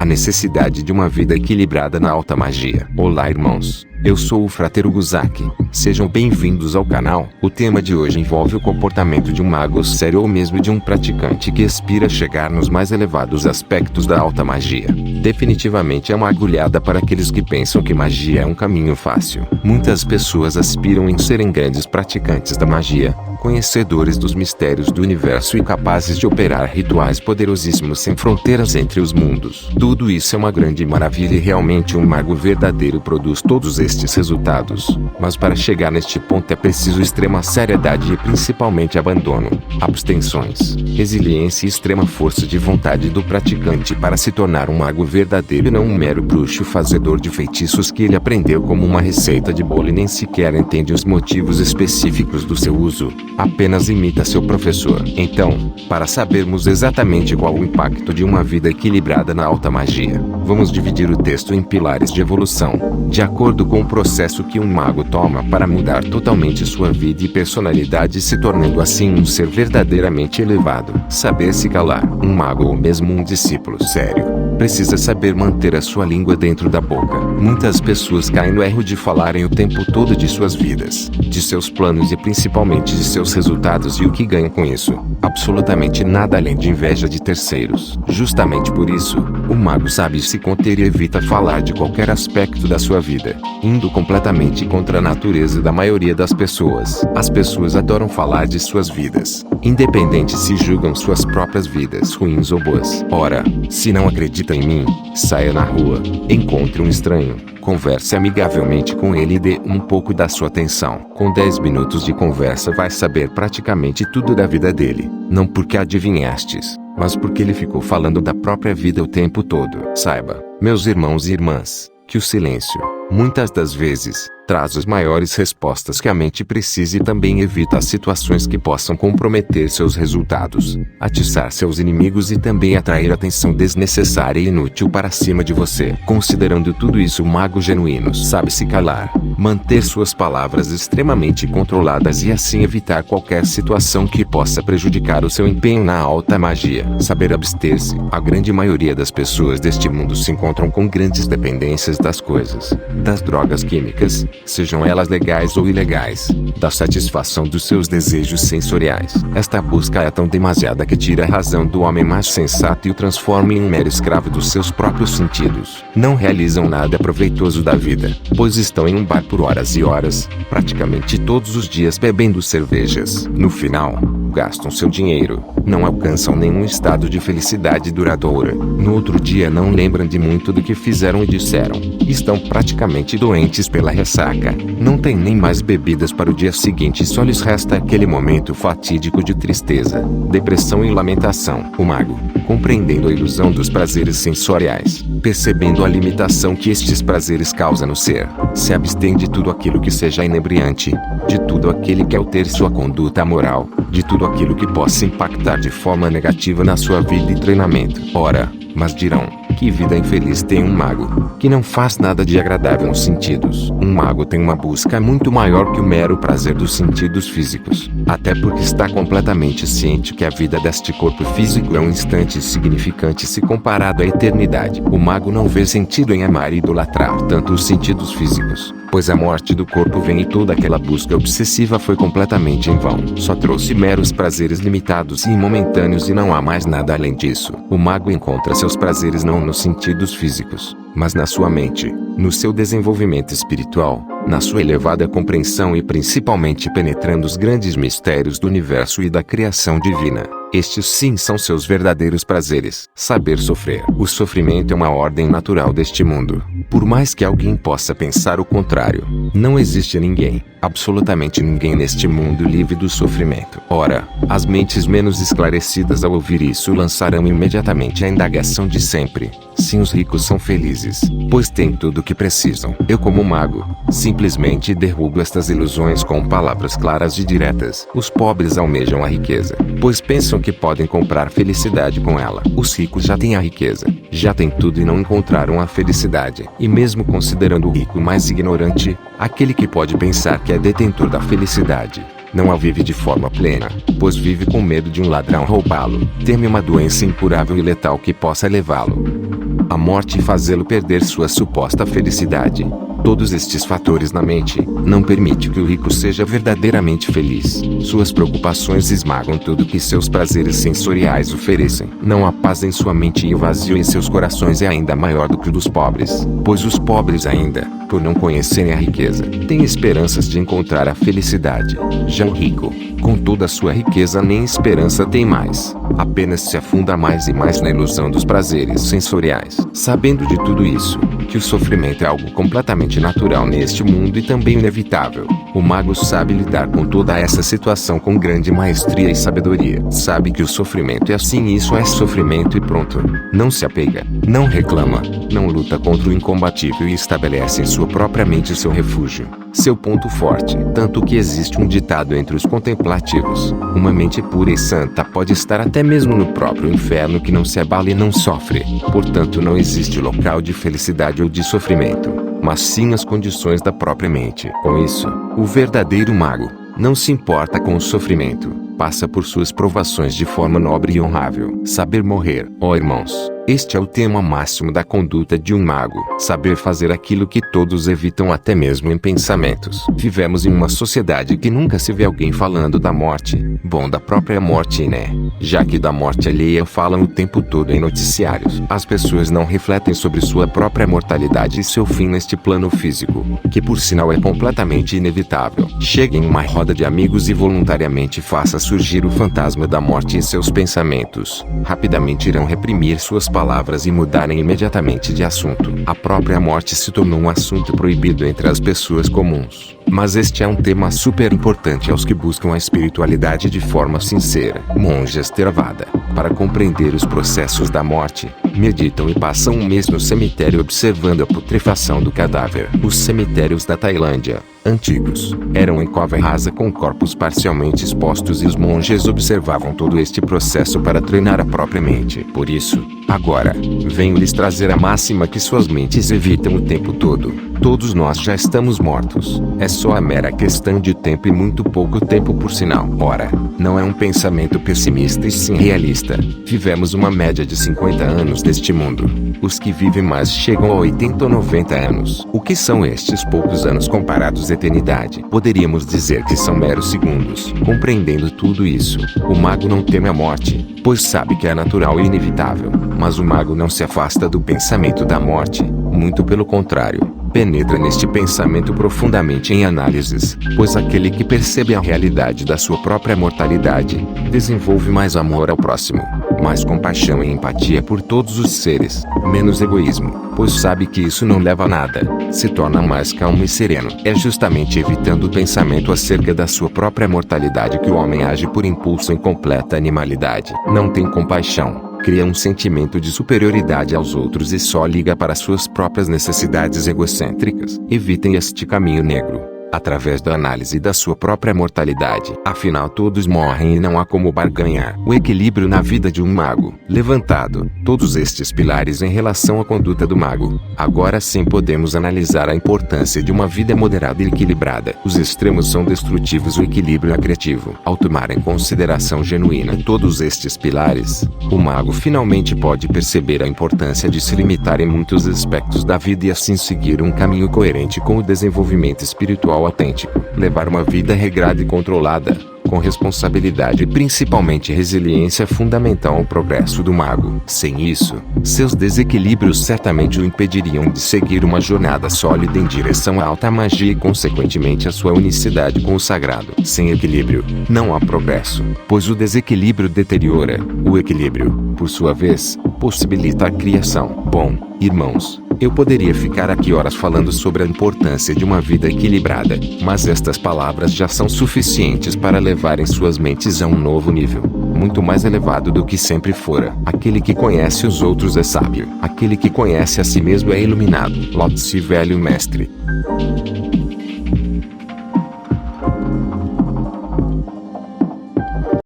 necessidade de uma vida equilibrada na alta magia. Olá, irmãos. Eu sou o Frater Guzaki. Sejam bem-vindos ao canal. O tema de hoje envolve o comportamento de um mago sério ou mesmo de um praticante que aspira a chegar nos mais elevados aspectos da alta magia. Definitivamente é uma agulhada para aqueles que pensam que magia é um caminho fácil. Muitas pessoas aspiram em serem grandes praticantes da magia, conhecedores dos mistérios do universo e capazes de operar rituais poderosíssimos sem fronteiras entre os mundos. Tudo isso é uma grande maravilha e realmente um mago verdadeiro produz todos estes resultados. Mas para chegar neste ponto é preciso extrema seriedade e principalmente abandono, abstenções, resiliência e extrema força de vontade do praticante para se tornar um mago verdadeiro e não um mero bruxo fazedor de feitiços que ele aprendeu como uma receita de bolo e nem sequer entende os motivos específicos do seu uso. Apenas imita seu professor. Então, para sabermos exatamente qual o impacto de uma vida equilibrada na alta magia, vamos dividir o texto em pilares de evolução, de acordo com o processo que um mago toma para mudar totalmente sua vida e personalidade, se tornando assim um ser verdadeiramente elevado. Saber se calar. Um mago ou mesmo um discípulo sério precisa saber manter a sua língua dentro da boca. Muitas pessoas caem no erro de falarem o tempo todo de suas vidas, de seus planos e principalmente de seus resultados e o que ganham com isso. Absolutamente nada além de inveja de terceiros. Justamente por isso, o mago sabe se conter e evita falar de qualquer aspecto da sua vida, indo completamente contra a natureza da maioria das pessoas. As pessoas adoram falar de suas vidas, independente se julgam suas próprias vidas ruins ou boas. Ora, se não acredita em mim, saia na rua, encontre um estranho, converse amigavelmente com ele e dê um pouco da sua atenção. Com 10 minutos de conversa vai saber praticamente tudo da vida dele. Não porque adivinhastes, mas porque ele ficou falando da própria vida o tempo todo. Saiba, meus irmãos e irmãs, que o silêncio, muitas das vezes, traz as maiores respostas que a mente precisa e também evita as situações que possam comprometer seus resultados, atiçar seus inimigos e também atrair atenção desnecessária e inútil para cima de você. Considerando tudo isso, o mago genuíno sabe se calar, manter suas palavras extremamente controladas e assim evitar qualquer situação que possa prejudicar o seu empenho na alta magia. Saber abster-se. A grande maioria das pessoas deste mundo se encontram com grandes dependências das coisas, das drogas químicas, sejam elas legais ou ilegais, da satisfação dos seus desejos sensoriais. Esta busca é tão demasiada que tira a razão do homem mais sensato e o transforma em um mero escravo dos seus próprios sentidos. Não realizam nada proveitoso da vida, pois estão em um bar por horas e horas, praticamente todos os dias bebendo cervejas. No final, gastam seu dinheiro, não alcançam nenhum estado de felicidade duradoura. No outro dia não lembram de muito do que fizeram e disseram. Estão praticamente doentes pela ressaca. Não tem nem mais bebidas para o dia seguinte e só lhes resta aquele momento fatídico de tristeza, depressão e lamentação. O mago, compreendendo a ilusão dos prazeres sensoriais, percebendo a limitação que estes prazeres causam no ser, se abstém de tudo aquilo que seja inebriante, de tudo aquele que altere sua conduta moral, de tudo aquilo que possa impactar de forma negativa na sua vida e treinamento. Ora, mas dirão, que vida infeliz tem um mago, que não faz nada de agradável nos sentidos. Um mago tem uma busca muito maior que o mero prazer dos sentidos físicos, até porque está completamente ciente que a vida deste corpo físico é um instante insignificante se comparado à eternidade. O mago não vê sentido em amar e idolatrar tanto os sentidos físicos, pois a morte do corpo vem e toda aquela busca obsessiva foi completamente em vão. Só trouxe meros prazeres limitados e momentâneos e não há mais nada além disso. O mago encontra seus prazeres não nos sentidos físicos, mas na sua mente, no seu desenvolvimento espiritual, na sua elevada compreensão e principalmente penetrando os grandes mistérios do universo e da criação divina. Estes sim são seus verdadeiros prazeres. Saber sofrer. O sofrimento é uma ordem natural deste mundo. Por mais que alguém possa pensar o contrário, não existe ninguém, absolutamente ninguém neste mundo livre do sofrimento. Ora, as mentes menos esclarecidas ao ouvir isso lançarão imediatamente a indagação de sempre. Sim, os ricos são felizes, pois têm tudo o que precisam. Eu, como mago, simplesmente derrubo estas ilusões com palavras claras e diretas. Os pobres almejam a riqueza, pois pensam que podem comprar felicidade com ela. Os ricos já têm a riqueza, já têm tudo e não encontraram a felicidade. E mesmo considerando o rico mais ignorante, aquele que pode pensar que é detentor da felicidade, não a vive de forma plena, pois vive com medo de um ladrão roubá-lo, teme uma doença incurável e letal que possa levá-lo a morte e fazê-lo perder sua suposta felicidade. Todos estes fatores na mente não permitem que o rico seja verdadeiramente feliz. Suas preocupações esmagam tudo que seus prazeres sensoriais oferecem. Não há paz em sua mente e o vazio em seus corações é ainda maior do que o dos pobres, pois os pobres ainda, por não conhecerem a riqueza, têm esperanças de encontrar a felicidade. Já o rico, com toda a sua riqueza, nem esperança tem mais. Apenas se afunda mais e mais na ilusão dos prazeres sensoriais. Sabendo de tudo isso, que o sofrimento é algo completamente natural neste mundo e também inevitável, o mago sabe lidar com toda essa situação com grande maestria e sabedoria. Sabe que o sofrimento é assim, isso é sofrimento e pronto. Não se apega, não reclama, não luta contra o incombatível e estabelece em sua própria mente seu refúgio, seu ponto forte. Tanto que existe um ditado entre os contemplativos: uma mente pura e santa pode estar até mesmo no próprio inferno que não se abala e não sofre. Portanto, não existe local de felicidade ou de sofrimento, mas sim as condições da própria mente. Com isso, o verdadeiro mago não se importa com o sofrimento, passa por suas provações de forma nobre e honrável. Saber morrer. Ó irmãos, este é o tema máximo da conduta de um mago. Saber fazer aquilo que todos evitam até mesmo em pensamentos. Vivemos em uma sociedade que nunca se vê alguém falando da morte. Bom, da própria morte, né? Já que da morte alheia falam o tempo todo em noticiários. As pessoas não refletem sobre sua própria mortalidade e seu fim neste plano físico, que por sinal é completamente inevitável. Chegue em uma roda de amigos e voluntariamente faça surgir o fantasma da morte em seus pensamentos. Rapidamente irão reprimir suas palavras e mudarem imediatamente de assunto. A própria morte se tornou um assunto proibido entre as pessoas comuns. Mas este é um tema super importante aos que buscam a espiritualidade de forma sincera. Monjas Theravada, para compreender os processos da morte, meditam e passam um mês no cemitério observando a putrefação do cadáver. Os cemitérios da Tailândia, antigos, eram em cova rasa com corpos parcialmente expostos e os monges observavam todo este processo para treinar a própria mente. Por isso, agora, venho lhes trazer a máxima que suas mentes evitam o tempo todo. Todos nós já estamos mortos. É só a mera questão de tempo e muito pouco tempo por sinal. Ora, não é um pensamento pessimista e sim realista. Vivemos uma média de 50 anos deste mundo. Os que vivem mais chegam a 80 ou 90 anos. O que são estes poucos anos comparados à eternidade? Poderíamos dizer que são meros segundos. Compreendendo tudo isso, o mago não teme a morte, pois sabe que é natural e inevitável. Mas o mago não se afasta do pensamento da morte, muito pelo contrário. Penetra neste pensamento profundamente em análises, pois aquele que percebe a realidade da sua própria mortalidade, desenvolve mais amor ao próximo, mais compaixão e empatia por todos os seres, menos egoísmo, pois sabe que isso não leva a nada, se torna mais calmo e sereno. É justamente evitando o pensamento acerca da sua própria mortalidade que o homem age por impulso em completa animalidade. Não tem compaixão. Cria um sentimento de superioridade aos outros e só liga para suas próprias necessidades egocêntricas. Evitem este caminho negro, através da análise da sua própria mortalidade. Afinal, todos morrem e não há como barganhar. O equilíbrio na vida de um mago. Levantado todos estes pilares em relação à conduta do mago, agora sim podemos analisar a importância de uma vida moderada e equilibrada. Os extremos são destrutivos, o equilíbrio é criativo. Ao tomar em consideração genuína todos estes pilares, o mago finalmente pode perceber a importância de se limitar em muitos aspectos da vida e assim seguir um caminho coerente com o desenvolvimento espiritual autêntico. Levar uma vida regrada e controlada, com responsabilidade e principalmente resiliência é fundamental ao progresso do mago. Sem isso, seus desequilíbrios certamente o impediriam de seguir uma jornada sólida em direção à alta magia e consequentemente a sua unicidade com o sagrado. Sem equilíbrio, não há progresso, pois o desequilíbrio deteriora. O equilíbrio, por sua vez, possibilita a criação. Bom, irmãos, eu poderia ficar aqui horas falando sobre a importância de uma vida equilibrada, mas estas palavras já são suficientes para levarem suas mentes a um novo nível, muito mais elevado do que sempre fora. Aquele que conhece os outros é sábio. Aquele que conhece a si mesmo é iluminado. Lao Tse, velho mestre.